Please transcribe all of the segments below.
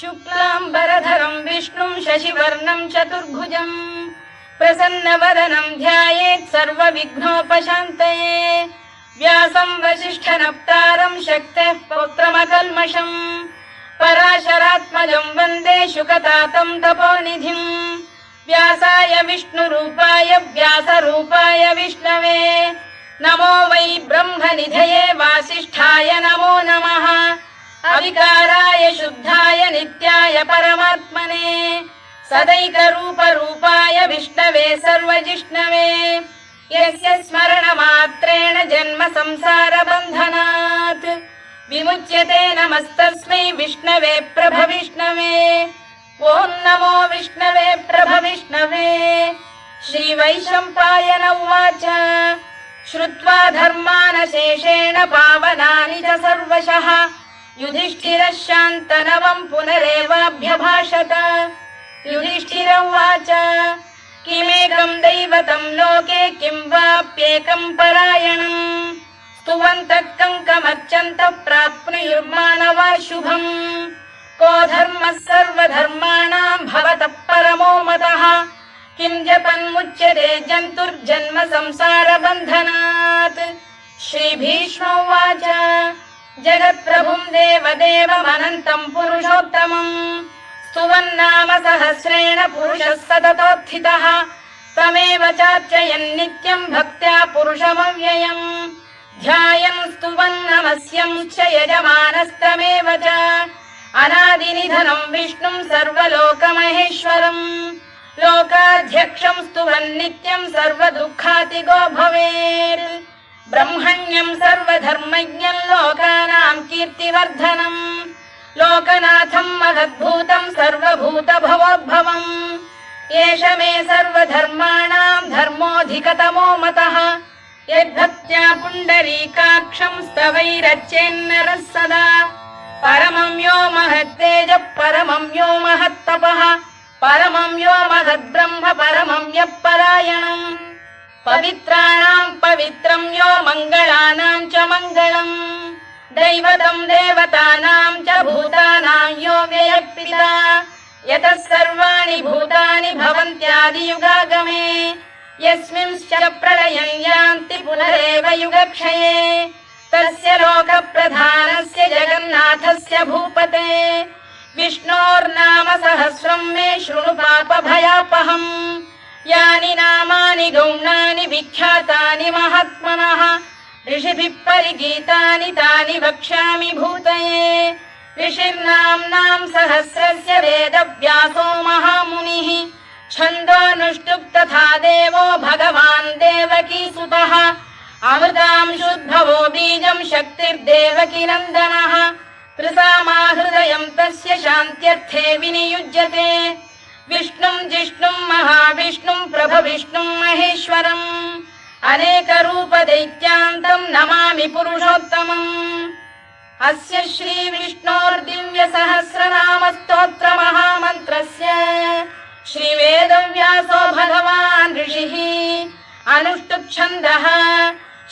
शुक्लाम्बरधरं विष्णुं शशिवर्णं चतुर्भुजं प्रसन्नवदनं ध्यायेत् सर्वविघ्नोपशान्तये व्यासं वसिष्ठनप्तारं शक्तेः पौत्रमकल्मषम् पराशरात्मजं वन्दे शुकतातं तपोनिधिं व्यासाय विष्णुरूपाय व्यासरूपाय विष्णवे नमो वै ब्रह्मनिधये वासिष्ठाय नमो नमः अविकाराय शुद्धाय नित्याय परमात्मने सदैकरूपरूपाय विष्णवे सर्वजिष्णवे यस्य स्मरणमात्रेण जन्म संसारबन्धनात् विमुच्यते नमस्तस्मै विष्णवे प्रभविष्णवे ॐ नमो विष्णवे प्रभविष्णवे। श्रीवैशम्पायन उवाच श्रुत्वा धर्मानशेषेण पावनानि च सर्वशः युधिष्ठिरः शान्तनवं पुनरेवाभ्यभाषत। युधिष्ठिर उवाच किमेकं दैवतं लोके किं वाप्येकं परायणम् स्तुवन्तः कङ्कमर्चन्तः प्राप्नुयुर्मानवा शुभम् को धर्मः सर्वधर्माणां भवतः परमो मतः किं जपन्मुच्यते जन्तुर्जन्म संसारबन्धनात्। श्रीभीष्म उवाच जगत्प्रभुं देवदेवमनन्तं पुरुषोत्तमम् स्तुवन्नाम सहस्रेण पुरुषः सततोत्थितः तमेव चार्चयन् नित्यं भक्त्या पुरुषमव्ययम् ध्यायन् स्तुवन् नमस्यं च यजमानस्तमेव च अनादिनिधनं विष्णुं सर्वलोकमहेश्वरम् लोकाध्यक्षं स्तुवन् नित्यं सर्वदुःखातिगो भवेत् ब्रह्मण्यं सर्वधर्मज्ञं लोकानां कीर्तिवर्धनम् लोकनाथं महद्भूतं सर्वभूतभवोद्भवम् एष मे सर्वधर्माणां धर्मोऽधिकतमो मतः यद्भक्त्या पुण्डरीकाक्षं स्तवैरच्चेन्नरः सदा परमं यो महत्तेजः परमं यो महत्तपः परमं यो महद्ब्रह्म परमं यः परायणम् पवित्राणां पवित्रं यो मङ्गलानां च मङ्गलम् दैवतं देवतानां च भूतानां यो व्ययः यतः सर्वाणि भूतानि भवन्त्यादियुगागमे यस्मिंश्च प्रलयं यान्ति पुनरेव युगक्षये तस्य लोकप्रधानस्य जगन्नाथस्य भूपते विष्णोर्नाम सहस्रं मे शृणु पापभयापहम् यानि नामानि गौणानि विख्यातानि महात्मनः ऋषिभिः परिगीतानि तानि वक्ष्यामि भूतये ऋषिर्नाम्नां सहस्रस्य वेदव्यासो महामुनिः छन्दोऽनुष्टुप् तथा देवो भगवान् देवकीसुतः अमृतांशुद्भवो बीजं शक्तिर्देवकी नन्दनः त्रिसामाहृदयं तस्य शान्त्यर्थे विनियुज्यते विष्णुं जिष्णुं महाविष्णुं प्रभविष्णुं महेश्वरम् अनेकरूपदैत्यान्तं नमामि पुरुषोत्तमम् अस्य श्रीविष्णोर्दिव्यसहस्रनामस्तोत्रमहामन्त्रस्य श्रीवेदव्यासो भगवान् ऋषिः अनुष्टुप्छन्दः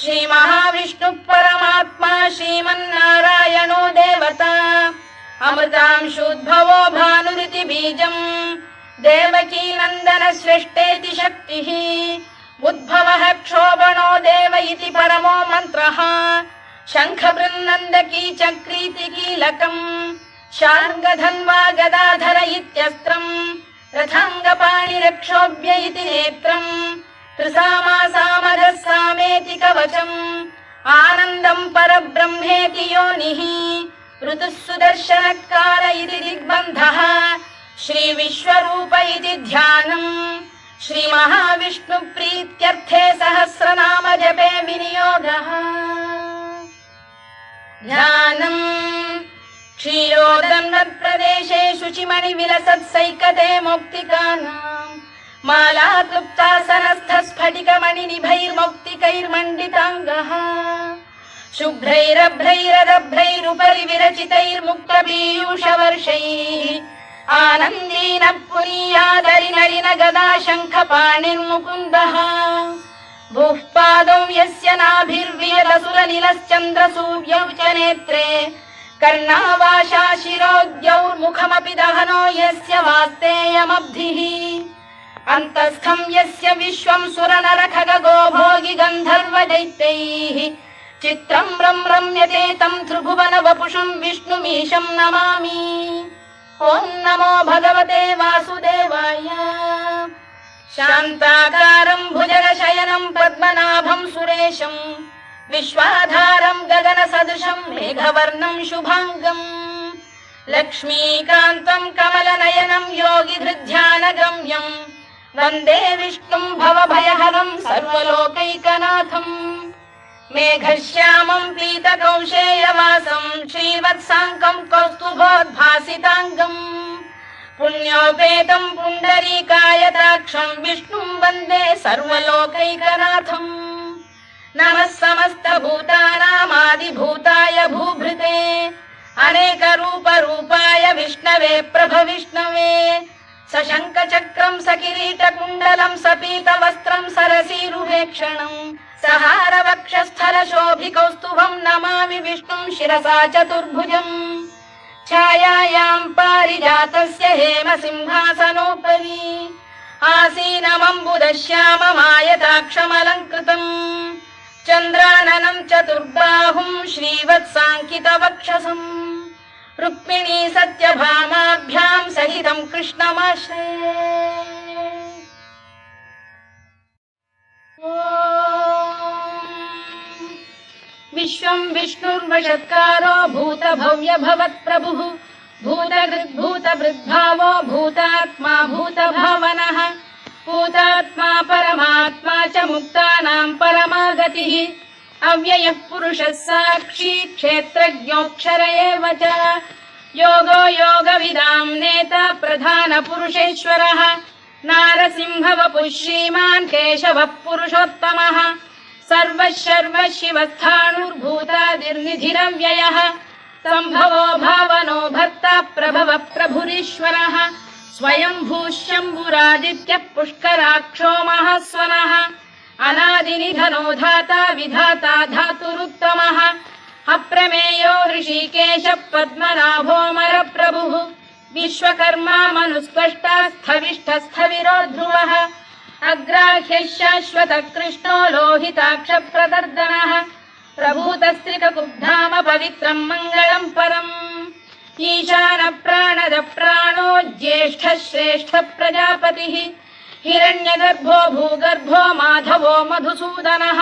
श्रीमहाविष्णुः परमात्मा श्रीमन्नारायणो देवता अमृतांशुद्भवो भानुरिति बीजम् देवकी नन्दन श्रेष्ठेति शक्तिः उद्भवः क्षोभणो देव इति परमो मन्त्रः शङ्खबृन्नन्दकी चक्रीति कीलकम् शार्ङ्गधन्वा गदाधर इत्यस्त्रम् रथाङ्गपाणिरक्षोभ्य इति नेत्रम् त्रिसामासामरः सामेति कवचम् आनन्दं परब्रह्मेति योनिः ऋतुः सुदर्शनकार इति दिग्बन्धः श्रीविश्वरूप इति ध्यानम् श्रीमहाविष्णुप्रीत्यर्थे सहस्रनाम जपे विनियोगः ध्यानम् क्षीरोदन्वत्प्रदेशे शुचिमणिविलसत्सैकते मौक्तिकानाम् मालाक्लुप्तासनस्थस्फटिकमणिनिभैर्मौक्तिकैर्मण्डिताङ्गः शुभ्रैरभ्रैरदभ्रैरुपरि विरचितैर्मुक्तपीयूषवर्षैः आनन्दीनः पुनीयादरिनलिन गदा शङ्खपाणिर्मुकुन्दः भूः पादौ यस्य नाभिर्वियदसुरनिलश्चन्द्रसूर्यौ च नेत्रे कर्णावाशा शिरोद्यौर्मुखमपि दहनो यस्य वास्तेयमब्धिः अन्तस्थं यस्य विश्वं सुरनरखगो भोगि गन्धर्व दैत्यैः चित्रं रम्यते तं त्रिभुवन वपुषं विष्णुमीशं नमामि। ॐ नमो भगवते वासुदेवाय। शान्ताकारं भुजगशयनं पद्मनाभं सुरेशं विश्वाधारं गगनसदृशं मेघवर्णं शुभाङ्गम् लक्ष्मीकान्तं कमलनयनं योगिधृध्यानगम्यं वन्दे विष्णुं भवभयहरं सर्वलोकैकनाथम्। मेघश्यामं पीतकौशेयवासं श्रीवत्साङ्कं कौस्तुभोद्भासिताङ्गम् पुण्योपेतं पुण्डरीकायताक्षं विष्णुं वन्दे सर्वलोकैकनाथम्। नमः समस्तभूतानामादिभूताय भूभृते अनेकरूपरूपाय विष्णवे प्रभविष्णवे सशङ्खचक्रं सकिरीटकुण्डलं सपीतवस्त्रं सरसीरुहेक्षणं सहारवक्षस्थलशोभिकौस्तुभं नमामि विष्णुं शिरसा चतुर्भुजम्। छायायां पारिजातस्य हेमसिंहासनोपरि आसीनमम्बुदश्याममायताक्षमलङ्कृतम् चन्द्राननं चतुर्बाहुं श्रीवत्साङ्कितवक्षसम् रुक्मिणी सत्यभामाभ्यां सहितं कृष्णमाश्रये। विश्वं विष्णुर्वषत्कारो भूतभव्य भवत्प्रभुः भूतभृद्भावो भूतात्मा भूतभावनः भूतात्मा परमात्मा च मुक्तानां परमागतिः अव्ययः पुरुषः साक्षी क्षेत्रज्ञोऽक्षर एव च योगो योगविदां नेता प्रधानपुरुषेश्वरः नारसिंहवपुः श्रीमान् केशवः पुरुषोत्तमः सर्वः शर्वः शिवस्थाणुर्भूतादिर्निधिरव्ययः सम्भवो भावनो भर्ता प्रभवः प्रभुरीश्वरः स्वयंभूः शम्भुरादित्यः पुष्कराक्षो महास्वनः अनादिनिधनो धाता विधाता धातुरुत्तमः अप्रमेयो ऋषिकेशः पद्मनाभोऽमरप्रभुः विश्वकर्मा मनुस्पष्टा स्थविष्ठस्थविरो ध्रुवः अग्राह्यः शाश्वतः कृष्णो लोहिताक्षप्रदर्दनः प्रभूतस्त्रिककुब्धाम पवित्रं मङ्गलं परम् ईशानप्राणद प्राणो ज्येष्ठः श्रेष्ठः प्रजापतिः हिरण्यगर्भो भूगर्भो माधवो मधुसूदनः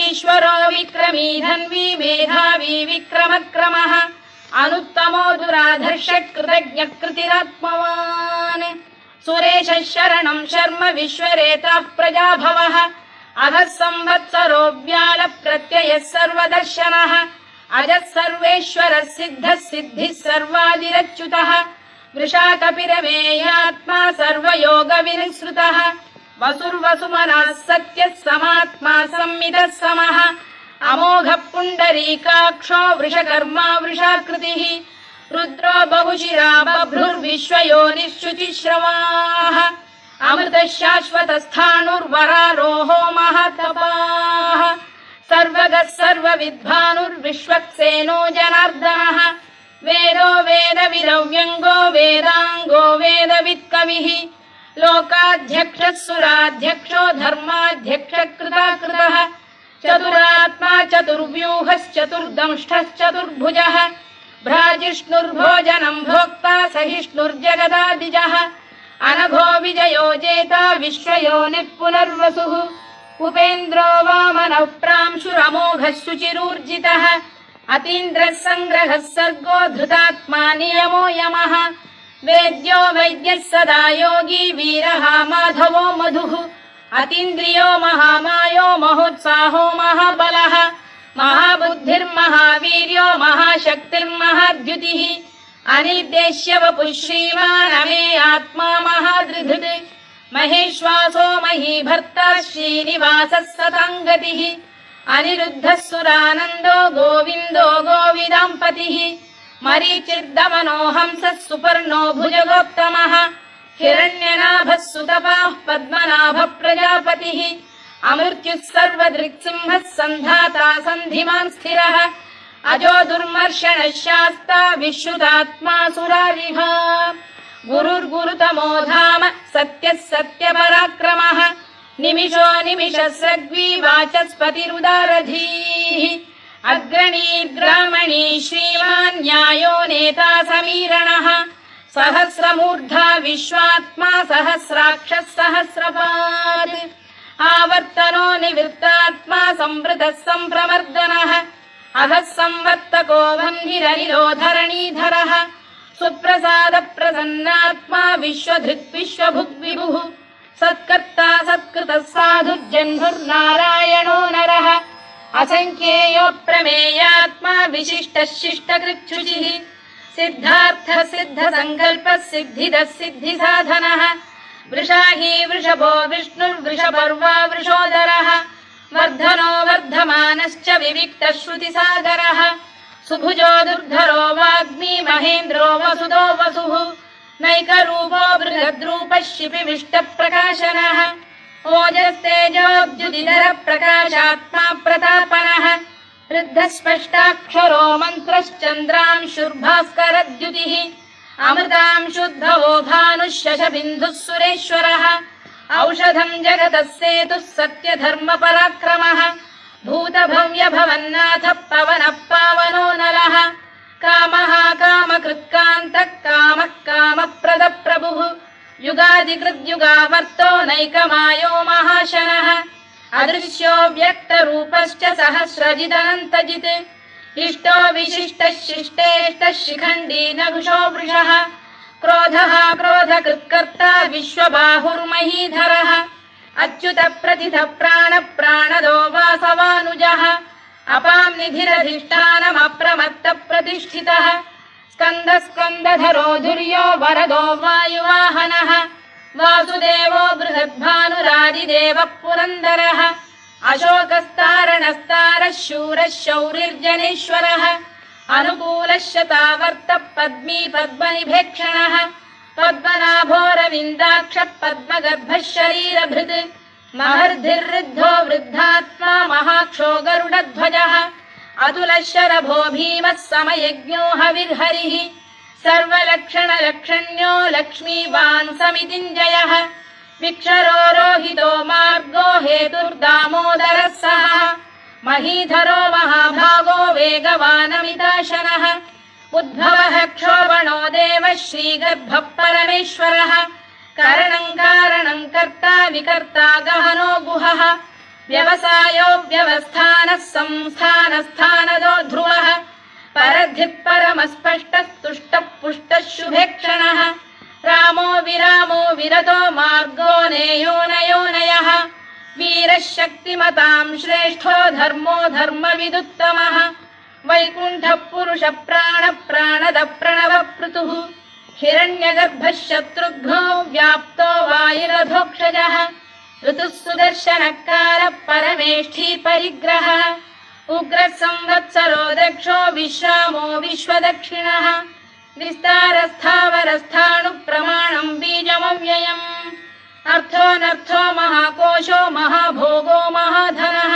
ईश्वरो विक्रमी धन्वी मेधावी विक्रमक्रमः अनुत्तमो दुराधर्षः कृतज्ञः कृतिरात्मवान् सुरेशः शरणं शर्म विश्वरेताः प्रजाभवः अधः संवत्सरो व्यालप्रत्ययः सर्वदर्शनः अजः सर्वेश्वरः सिद्धः सिद्धिः सर्वादिरच्युतः वृषाकपिरमेयात्मा सर्वयोगविनिसृतः वसुर्वसुमनः सत्यः समात्मा संमितः समः अमोघः पुण्डरीकाक्षो वृषकर्मा वृषाकृतिः रुद्रो बहुशिरा बभ्रुर्विश्वयोनिश्रुतिश्रवाः अमृतः शाश्वतस्थाणुर्वरारोहो महातपाः सर्वगः सर्वविद्भानुर्विश्वक्सेनो जनार्दनः वेदो वेदविदव्यङ्गो वेदाङ्गो वेदवित्कविः लोकाध्यक्षः सुराध्यक्षो धर्माध्यक्षः कृताकृतः चतुरात्मा चतुर्व्यूहश्चतुर्दंष्टश्चतुर्भुजः भ्राजिष्णुर्भोजनं भोक्ता सहिष्णुर्जगदादिजः अनघो विजयो जेता विश्वयोनिः पुनर्वसुः उपेन्द्रो वामनः प्रांशुरमोघः शुचिरूर्जितः अतीन्द्रः सङ्ग्रहः सर्गो धृतात्मा नियमो यमः वेद्यो वैद्यः सदा योगी वीरः माधवो मधुः अतीन्द्रियो महामायो महोत्साहो महाबलः महाबुद्धिर्महावीर्यो महाशक्तिर्महाद्युतिः अनिर्देश्य वपुः श्रीमान् अमे आत्मा महादृधृत् महेश्वासो महीभर्ता श्रीनिवासः सताङ्गतिः अनिरुद्धः सुरानन्दो गोविन्दो गोविदाम्पतिः मरीचिर्दमनो हंसः सुपर्णो भुजगोत्तमः हिरण्यनाभः सुतपाः पद्मनाभः प्रजापतिः अमृत्युः सर्वदृक्सिंहः सन्धाता सन्धिमान् स्थिरः अजो दुर्मर्षणः शास्ता विश्रुतात्मा सुरारिः गुरुर्गुरुतमो धाम सत्यः सत्यपराक्रमः निमिषो निमिषस्रग्वी वाचस्पतिरुदारधीः अग्रणी ग्रामणी श्रीमान् न्यायो नेता समीरणः सहस्रमूर्धा विश्वात्मा सहस्राक्षः सहस्रपात् आवर्तनो निवृत्तात्मा संवृतः सम्प्रमर्दनः अधः संवर्तको वह्निरनिलो धरणीधरः सुप्रसाद प्रसन्नात्मा विश्वधृक् विश्वभुग्विभुः सत्कर्ता सत्कृतः साधुर्जह्नुर्नारायणो नरः असंख्येयो प्रमेयात्मा विशिष्टः शिष्टकृच्छुचिः सिद्धार्थः सिद्धसङ्कल्पः सिद्धिदः सिद्धिसाधनः वृषाही वृषभो विष्णुर्वृषपर्वा वृषोदरः वर्धनो वर्धमानश्च विविक्तः श्रुतिसागरः सुभुजो दुर्धरो वाग्मी महेन्द्रो वसुदो वसुः नैकरूपो बृहद्रूपः शिपिविष्टप्रकाशनः ओजस्तेजोऽब्जुदिधरः प्रकाशात्मा प्रतापनः ऋद्धस्पष्टाक्षरो मन्त्रश्चन्द्रांशुर्भास्करद्युतिः अमृतांशुद्भवो भानुः शशबिन्दुः सुरेश्वरः औषधम् जगतः सेतुः सत्यधर्मपराक्रमः भूतभव्यभवन्नाथः पवनः पावनो नरः कामः कामकृत्कान्तः कामः कामप्रदप्रभुः युगादिकृद्युगावर्तो नैकमायो महाशनः अदृश्यो व्यक्तरूपश्च सहस्रजिदनन्तजित् इष्टो विशिष्टः शिष्टेष्टः शिखण्डी नघुषो वृषः क्रोधः क्रोधकृत्कर्ता विश्वबाहुर्महीधरः अच्युत प्रतिथ प्राण प्राणदो वासवानुजः अपां निधिरधिष्ठानमप्रमत्त प्रतिष्ठितः स्कन्द स्कन्दधरो धुर्यो वरदो वायुवाहनः वासुदेवो बृहद्भानुरादिदेवः पुरन्दरः अशोकस्तारणस्तारः शूरः शौरिर्जनेश्वरः अनुकूलः शतावर्तः पद्मी पद्मनिभेक्षणः पद्मनाभोरविन्दाक्षः पद्मगर्भः शरीरभृत् महर्धिर्वृद्धो वृद्धात्मा महाक्षो गरुडध्वजः अतुलः शरभो भीमः समयज्ञो हविर्हरिः सर्वलक्षणलक्षण्यो लक्ष्मीवान् समितिञ्जयः विक्षरो रोहितो मार्गो हेतुर्दामोदरः सः महीधरो महाभागो वेगवानमिताशनः उद्भवः क्षोभणो देवः श्रीगर्भः परमेश्वरः करणं कारणं कर्ता विकर्ता गहनो गुहः व्यवसायो व्यवस्थानः संस्थानस्थानदो ध्रुवः परद्धिः परमस्पष्टः तुष्टः पुष्टः शुभेक्षणः रामो विरामो विरतो मार्गो नेयो नयोनयः वीरः शक्तिमतां श्रेष्ठो धर्मो धर्मविदुत्तमः वैकुण्ठः पुरुष प्राण प्राणद प्रणव पृतुः हिरण्यगर्भः शत्रुघ्नो व्याप्तो वायुरधोक्षजः ऋतुः सुदर्शनकारः परमेष्ठी परिग्रहः उग्रः संवत्सरो दक्षो विश्रामो विश्वदक्षिणः विस्तारस्थावरस्थाणुः प्रमाणं बीजमव्ययम् अर्थोऽनर्थो महाकोशो महाभोगो महाधनः